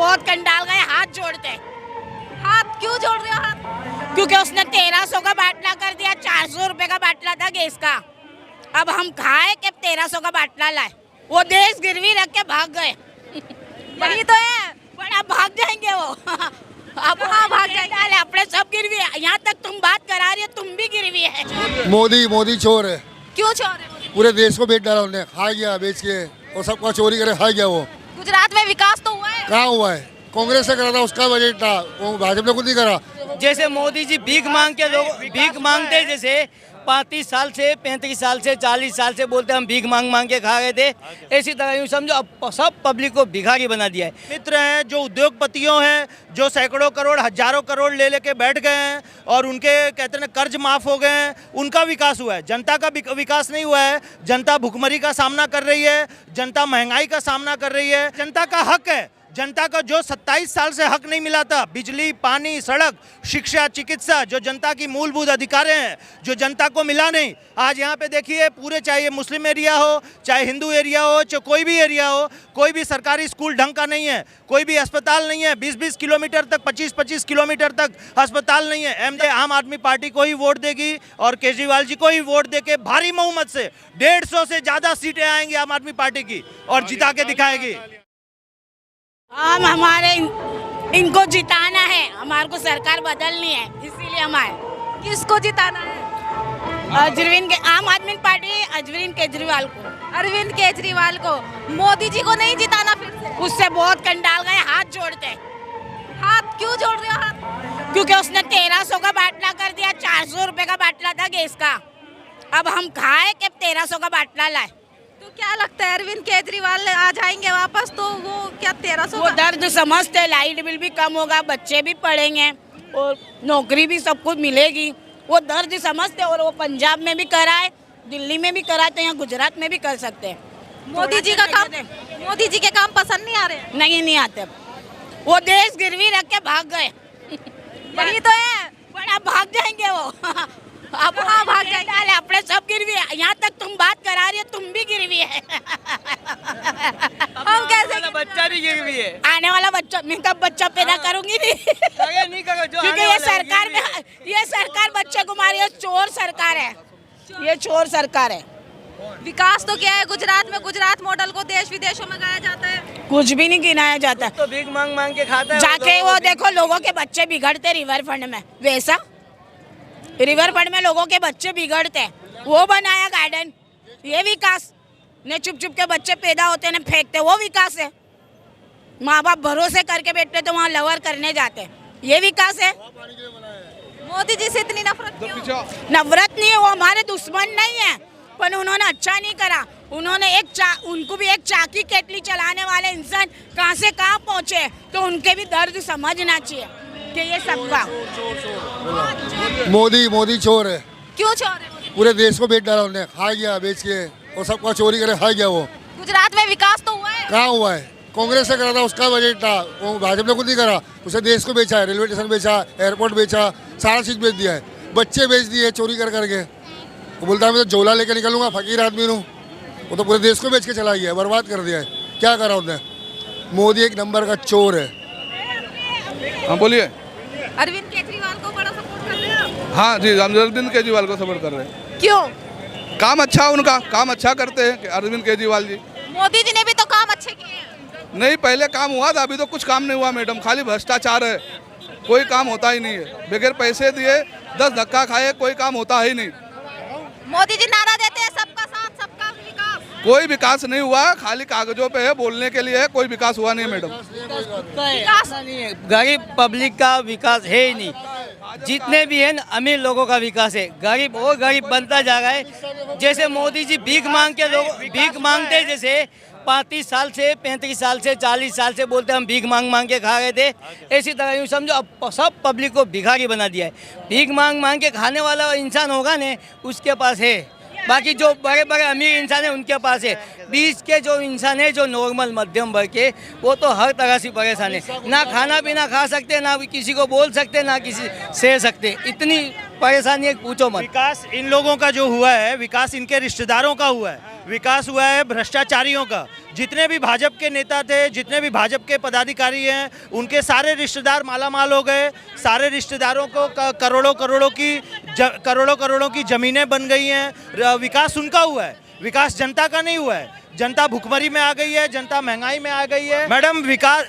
बहुत कंडाल गए, हाथ जोड़ते। हाथ क्यों जोड़ रहे हो हाथ? क्योंकि उसने 1300 का बाटला कर दिया, 400 रुपए का बाटला था गैस का। अब हम खाए कि 1300 का बाटला लाए। वो देश गिरवी रख के भाग गए। यही तो है। पर अब भाग जाएंगे वो। अब हाँ, भाग जाएंगे। अपने सब गिरवी है। यहाँ तक तुम बात करा रही हो, तुम भी गिरवी है। मोदी चोर है। क्यों चोर है? पूरे देश को बेच डाला उन्होंने, खा गया बेच के, और सबका चोरी करे खा गया। वो गुजरात में विकास तो हुआ है। कहाँ हुआ है? कांग्रेस ने करा था, उसका बजट था, वो भाजपा ने खुद नहीं करा। जैसे मोदी जी भीख मांग के लोग भीख मांगते, जैसे 35 साल से 35 साल से 40 साल से बोलते हम भीख मांग मांग के खा रहे थे, इसी तरह यूँ समझो अब सब पब्लिक को भिखारी बना दिया है। मित्र हैं जो उद्योगपतियों हैं, जो सैकड़ों करोड़ हजारों करोड़ ले लेके बैठ गए हैं और उनके कहते हैं कर्ज माफ हो गए हैं, उनका विकास हुआ है। जनता का विकास नहीं हुआ है। जनता भुखमरी का सामना कर रही है, जनता महंगाई का सामना कर रही है। जनता का हक है, जनता का जो 27 साल से हक नहीं मिला था, बिजली, पानी, सड़क, शिक्षा, चिकित्सा, जो जनता की मूलभूत अधिकार हैं, जो जनता को मिला नहीं। आज यहाँ पे देखिए पूरे, चाहे ये मुस्लिम एरिया हो, चाहे हिंदू एरिया हो, चाहे कोई भी एरिया हो, कोई भी सरकारी स्कूल ढंग का नहीं है, कोई भी अस्पताल नहीं है। 20-20 किलोमीटर तक, 25-25 किलोमीटर तक अस्पताल नहीं है। आम आदमी पार्टी को ही वोट देगी और केजरीवाल जी को ही वोट देके भारी बहुमत से 150 से ज़्यादा सीटें आएंगी आम आदमी पार्टी की और जिता के दिखाएगी। हम हमारे इनको जिताना है, हमारे को सरकार बदलनी है, इसीलिए हम आए। किसको जिताना है? आम आदमी पार्टी अरविंद केजरीवाल को। अरविंद केजरीवाल को। मोदी जी को नहीं जिताना फिर से? उससे बहुत कंडाल गए, हाथ जोड़ते। हाथ क्यों जोड़ रहे हो हाथ? क्योंकि उसने 1300 का बाटला कर दिया, 400 रुपए का बाटला था गैस का। अब हम खाए कि 1300 का बाटला लाए। तो क्या लगता है अरविंद केजरीवाल आ जाएंगे वापस तो वो क्या 1300? वो दर्द समझते, लाइट बिल भी कम होगा, बच्चे भी पढ़ेंगे और नौकरी भी सब कुछ मिलेगी। वो दर्द समझते और वो पंजाब में भी कराए, दिल्ली में भी कराते हैं, गुजरात में भी कर सकते हैं। मोदी जी का काम, मोदी जी के काम पसंद नहीं आ रहे हैं? नहीं आते। वो देश गिरवी रख के भाग गए। यही तो है। पर अब भाग जाएंगे वो। अब हाँ, भाग जाएंगे। अपने सब गिरवी है। यहाँ तक तुम बात करा रही हो, तुम भी गिरवी है। हम कैसे? बच्चा भी गिरवी है। आने वाला बच्चा, मैं कब बच्चा पैदा करूंगी नहीं करो, जो क्योंकि ये सरकार में, ये सरकार बच्चे को मारी है, चोर सरकार है, ये चोर सरकार है। विकास तो क्या है गुजरात में? गुजरात मॉडल को देश विदेशों में गाया जाता है। कुछ भी नहीं गिनाया जाता। तो भीख मांग मांग के खाता है। जाके वो देखो लोगों के बच्चे बिगड़ते रिवर फ्रंट में, वैसा रिवर फ्रंट में लोगों के बच्चे बिगड़ते, वो बनाया गार्डन। ये विकास ने चुप चुप के बच्चे पैदा होते ने फेंकते, वो विकास है। माँ बाप भरोसे करके बैठते तो वहाँ लवर करने जाते, ये विकास है। मोदी जी से इतनी नफरत क्यों? नफरत नहीं है, वो हमारे दुश्मन नहीं है, पर उन्होंने अच्छा नहीं करा। उन्होंने उनको भी एक चाकी केटली चलाने वाले इंसान कहाँ से कहाँ पहुँचे, तो उनके भी दर्द समझना चाहिए कि ये सबका। मोदी चोर है। क्यों चोर है? पूरे देश को बेच डाला उन्होंने, खा गया बेच के, और सबका चोरी करे खा गया। वो गुजरात में विकास तो हुआ है। कहाँ हुआ है? कांग्रेस ने करा था, उसका बजट था, वो भाजपा ने खुद नहीं करा। उसे देश को बेचा है, रेलवे स्टेशन बेचा, एयरपोर्ट बेचा, सारा चीज बेच दिया है। बच्चे बेच दिए चोरी कर करके। वो बोलता है मैं तो झोला लेकर निकलूंगा, फकीर आदमी हूँ। वो तो पूरे देश को बेच के चला गया है, बर्बाद कर दिया है। क्या करा उसने? मोदी एक नंबर का चोर है। हाँ बोलिए। अरविंद केजरीवाल को बड़ा सपोर्ट कर रहे हैं? हाँ जी, हम अरविंद केजरीवाल को सपोर्ट कर रहे हैं। क्यों? काम अच्छा, उनका काम अच्छा करते हैं अरविंद केजरीवाल जी। मोदी जी ने भी तो काम अच्छे किए हैं। नहीं, पहले काम हुआ था, अभी तो कुछ काम नहीं हुआ मैडम, खाली भ्रष्टाचार है, कोई काम होता ही नहीं है। बगैर पैसे दिए 10 धक्का खाए, कोई काम होता ही नहीं। मोदी जी नारा देते हैं सबका साथ सबका विकास, कोई विकास नहीं हुआ, खाली कागजों पे है, बोलने के लिए है, कोई विकास हुआ नहीं मैडम। विकास नहीं है, गरीब पब्लिक का विकास है ही नहीं। जितने भी है ना अमीर लोगों का विकास है, गरीब और गरीब बनता जा रहा है। जैसे मोदी जी भीख मांग के लोग भीख मांगते, जैसे 35 साल से 35 साल से 40 साल से बोलते हम भीख मांग मांग के खा रहे थे, इसी तरह यूँ समझो अब सब पब्लिक को भिखारी बना दिया है। भीख मांग मांग के खाने वाला इंसान होगा ने उसके पास है, बाकी जो बड़े बड़े अमीर इंसान है उनके पास है। बीच के जो इंसान है, जो नॉर्मल मध्यम वर्ग के, वो तो हर तरह से परेशान है। ना खाना पीना खा सकते, ना किसी को बोल सकते, ना किसी सह सकते, इतनी परेशानी है पूछो मत। विकास इन लोगों का जो हुआ है, विकास इनके रिश्तेदारों का हुआ है। विकास हुआ है भ्रष्टाचारियों का। जितने भी भाजपा के नेता थे, जितने भी भाजपा के पदाधिकारी हैं, उनके सारे रिश्तेदार मालामाल हो गए। सारे रिश्तेदारों को करोड़ों करोड़ों की ज़मीनें बन गई हैं। विकास उनका हुआ है, विकास जनता का नहीं हुआ है। जनता भुखमरी में आ गई है, जनता महंगाई में आ गई है। मैडम,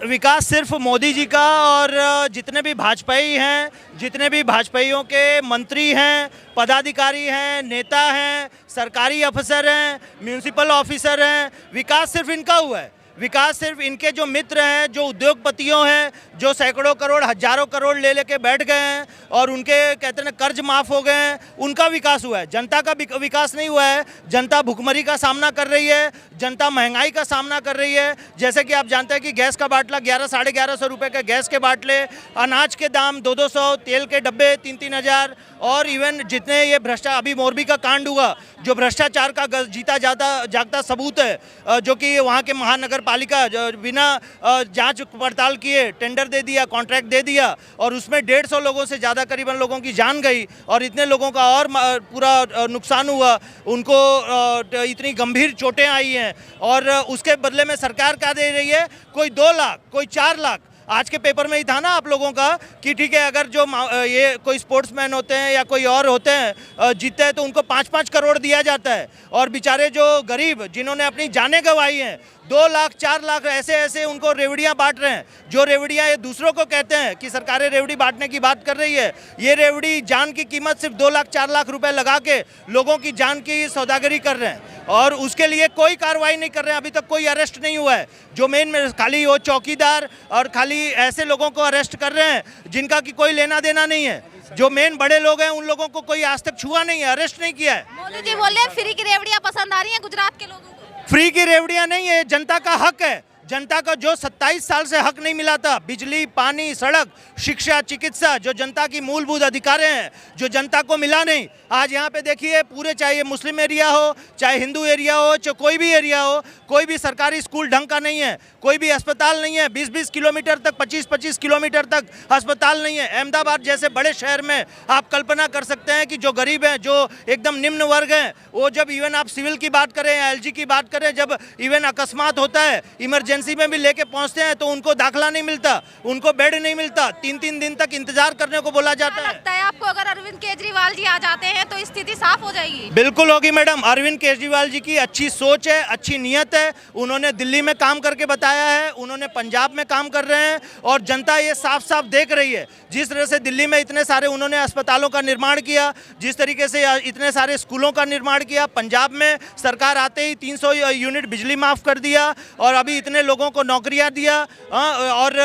विकास सिर्फ मोदी जी का और जितने भी भाजपाई हैं, जितने भी भाजपाइयों के मंत्री हैं, पदाधिकारी हैं, नेता हैं, सरकारी अफसर हैं, म्यूनिसिपल ऑफिसर हैं, विकास सिर्फ इनका हुआ है। विकास सिर्फ इनके जो मित्र हैं, जो उद्योगपतियों हैं, जो सैकड़ों करोड़ हजारों करोड़ ले लेके बैठ गए हैं और उनके कहते हैं कर्ज माफ़ हो गए हैं, उनका विकास हुआ है। जनता का विकास नहीं हुआ है। जनता भुखमरी का सामना कर रही है, जनता महंगाई का सामना कर रही है। जैसे कि आप जानते हैं कि गैस का बाटला 1100-1150 रुपये के गैस के बाटले, अनाज के दाम 200-200, तेल के डब्बे 3-3 हज़ार, और इवन जितने ये अभी मोरबी का कांड हुआ, जो भ्रष्टाचार का जीता जागता सबूत है, जो कि वहाँ के महानगर पालिका बिना जांच पड़ताल किए टेंडर दे दिया, कॉन्ट्रैक्ट दे दिया, और उसमें 150 लोगों से ज़्यादा करीबन लोगों की जान गई और इतने लोगों का और पूरा नुकसान हुआ। उनको इतनी गंभीर चोटें आई हैं और उसके बदले में सरकार क्या दे रही है? कोई 2 लाख, कोई 4 लाख। आज के पेपर में ही था ना आप लोगों का कि ठीक है, अगर जो ये कोई स्पोर्ट्समैन होते हैं या कोई और होते हैं जीतते हैं तो उनको 5-5 करोड़ दिया जाता है, और बेचारे जो गरीब जिन्होंने अपनी जानें गंवाई हैं 2 लाख 4 लाख ऐसे उनको रेवड़ियाँ बांट रहे हैं। जो रेवड़ियाँ ये दूसरों को कहते हैं कि सरकारें रेवड़ी बांटने की बात कर रही है, ये रेवड़ी जान की कीमत सिर्फ 2 लाख 4 लाख रुपए लगा के लोगों की जान की सौदागरी कर रहे हैं और उसके लिए कोई कार्रवाई नहीं कर रहे हैं। अभी तक कोई अरेस्ट नहीं हुआ है। जो मेन में खाली वो चौकीदार और खाली ऐसे लोगों को अरेस्ट कर रहे हैं जिनका कि कोई लेना देना नहीं है। जो मेन बड़े लोग हैं उन लोगों को कोई आज तक छुआ नहीं है, अरेस्ट नहीं किया है। मोदी जी बोल रहे हैं फ्री की रेवड़ियां पसंद आ रही हैं गुजरात के लोगों को। फ्री की रेवड़ियां नहीं है, जनता का हक है। जनता का जो 27 साल से हक नहीं मिला था, बिजली, पानी, सड़क, शिक्षा, चिकित्सा, जो जनता की मूलभूत अधिकार हैं, जो जनता को मिला नहीं। आज यहाँ पे देखिए पूरे, चाहे मुस्लिम एरिया हो, चाहे हिंदू एरिया हो, चाहे कोई भी एरिया हो, कोई भी सरकारी स्कूल ढंग का नहीं है, कोई भी अस्पताल नहीं है। 20-20 किलोमीटर तक, 25-25 किलोमीटर तक अस्पताल नहीं है। अहमदाबाद जैसे बड़े शहर में आप कल्पना कर सकते हैं कि जो गरीब हैं, जो एकदम निम्न वर्ग हैं, वो जब इवन आप सिविल की बात करें या LG की बात करें, जब इवन अकस्मात होता है, इमरजेंसी में भी लेके पहुंचते हैं तो उनको दाखिला नहीं मिलता, उनको बेड नहीं मिलता, 3-3 दिन तक इंतजार करने को बोला जाता है। लगता है आपको अगर अरविंद केजरीवाल जी आ जाते हैं तो स्थिति साफ हो जाएगी? बिल्कुल होगी मैडम। अरविंद केजरीवाल जी की अच्छी सोच है, अच्छी नीयत है। उन्होंने दिल्ली में काम करके बताया है, उन्होंने पंजाब में काम कर रहे हैं और जनता ये साफ साफ देख रही है। जिस तरह से दिल्ली में इतने सारे उन्होंने अस्पतालों का निर्माण किया, जिस तरीके से इतने सारे स्कूलों का निर्माण किया, पंजाब में सरकार आते ही 300 यूनिट बिजली माफ़ कर दिया और अभी इतने लोगों को नौकरियां दिया। और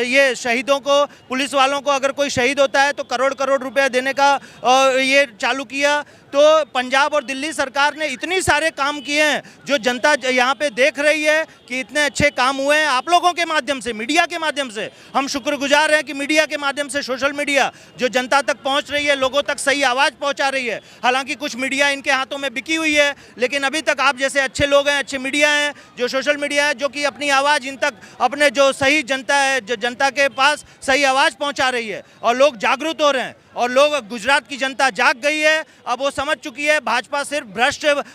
ये शहीदों को, पुलिस वालों को अगर कोई शहीद होता है तो करोड़ रुपए देने का ये चालू किया। तो पंजाब और दिल्ली सरकार ने इतने सारे काम किए हैं जो जनता यहाँ पे देख रही है कि इतने अच्छे काम हुए हैं। आप लोगों के माध्यम से, मीडिया के माध्यम से हम शुक्रगुजार हैं कि मीडिया के माध्यम से, सोशल मीडिया जो जनता तक पहुँच रही है, लोगों तक सही आवाज़ पहुँचा रही है। हालांकि कुछ मीडिया इनके हाथों में बिकी हुई है, लेकिन अभी तक आप जैसे अच्छे लोग हैं, अच्छे मीडिया हैं, जो सोशल मीडिया है, जो कि अपनी आवाज़ इन तक, अपने जो सही जनता है, जो जनता के पास सही आवाज़ पहुँचा रही है और लोग जागरूक हो रहे हैं। और लोग, गुजरात की जनता जाग गई है। अब वो समझ चुकी है भाजपा सिर्फ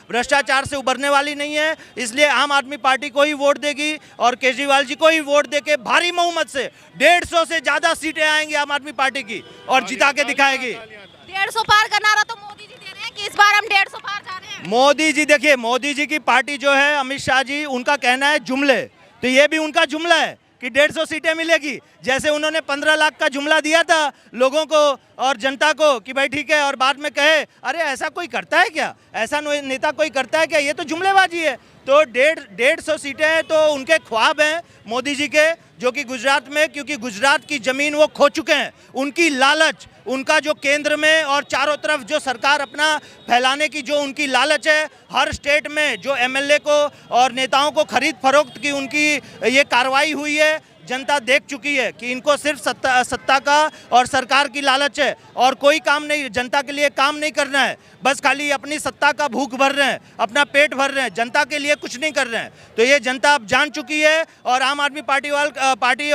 भ्रष्टाचार से उबरने वाली नहीं है, इसलिए आम आदमी पार्टी को ही वोट देगी और केजरीवाल जी को ही वोट देके भारी बहुमत से 150 से ज़्यादा सीटें आएंगी आम आदमी पार्टी की और जिता के दिखाएगी। 150 पार का नारा तो मोदी जी दे रहे हैं कि इस बार हम 150 पार जा रहे हैं। मोदी जी, देखिए मोदी जी की पार्टी जो है, अमित शाह जी, उनका कहना है जुमले, तो ये भी उनका जुमला है कि 150 सीटें मिलेगी। जैसे उन्होंने 15 लाख का जुमला दिया था लोगों को और जनता को कि भाई ठीक है, और बाद में कहे अरे ऐसा कोई करता है क्या, ऐसा नेता कोई करता है क्या, ये तो जुमलेबाजी है। तो 150 सीटें हैं तो उनके ख्वाब हैं मोदी जी के, जो कि गुजरात में, क्योंकि गुजरात की ज़मीन वो खो चुके हैं। उनकी लालच, उनका जो केंद्र में और चारों तरफ जो सरकार अपना फैलाने की जो उनकी लालच है, हर स्टेट में जो MLA को और नेताओं को खरीद फरोख्त की उनकी ये कार्रवाई हुई है, जनता देख चुकी है कि इनको सिर्फ सत्ता का और सरकार की लालच है और कोई काम नहीं, जनता के लिए काम नहीं करना है, बस खाली अपनी सत्ता का भूख भर रहे हैं, अपना पेट भर रहे हैं, जनता के लिए कुछ नहीं कर रहे हैं। तो ये जनता अब जान चुकी है और आम आदमी पार्टी और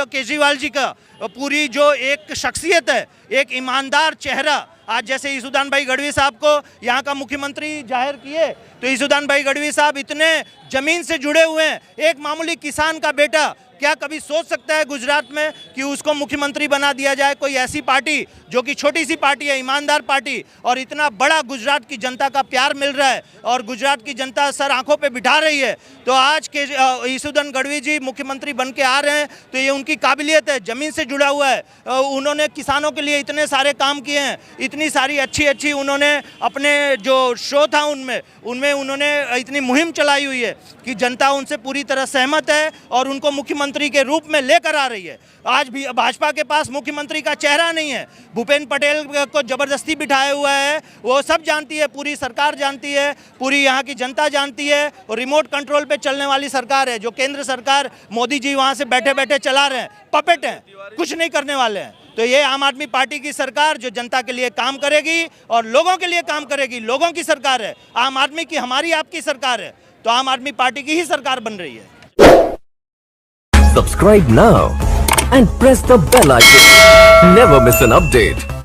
केजरीवाल जी का पूरी जो एक शख्सियत है, एक ईमानदार चेहरा आज जैसे ईसुदान भाई गढ़वी साहब को यहाँ का मुख्यमंत्री जाहिर किए, तो ईसुदान भाई गढ़वी साहब इतने जमीन से जुड़े हुए हैं, एक मामूली किसान का बेटा क्या कभी सोच सकता है गुजरात में कि उसको मुख्यमंत्री बना दिया जाए? कोई ऐसी पार्टी जो कि छोटी सी पार्टी है, ईमानदार पार्टी, और इतना बड़ा गुजरात की जनता का प्यार मिल रहा है और गुजरात की जनता सर आंखों पे बिठा रही है। तो आज के ईसुदान गढ़वी जी मुख्यमंत्री बन के आ रहे हैं, तो ये उनकी काबिलियत है, ज़मीन से जुड़ा हुआ है। उन्होंने किसानों के लिए इतने सारे काम किए हैं, इतनी सारी अच्छी उन्होंने अपने जो शो था उनमें उन्होंने इतनी मुहिम चलाई हुई है कि जनता उनसे पूरी तरह सहमत है और उनको मुख्यमंत्री के रूप में लेकर आ रही है। आज भी भाजपा के पास मुख्यमंत्री का चेहरा नहीं है, भूपेंद्र पटेल को जबरदस्ती बिठाया हुआ है, वो सब जानती है, पूरी सरकार जानती है, पूरी यहाँ की जनता जानती है, और रिमोट कंट्रोल पे चलने वाली सरकार है जो केंद्र सरकार मोदी जी वहाँ से बैठे बैठे चला रहे हैं, पपेट हैं, कुछ नहीं करने वाले हैं। तो ये आम आदमी पार्टी की सरकार जो जनता के लिए काम करेगी और लोगों के लिए काम करेगी, लोगों की सरकार है, आम आदमी की, हमारी आपकी सरकार है, तो आम आदमी पार्टी की ही सरकार बन रही है। Subscribe now and press the bell icon. Never miss an update.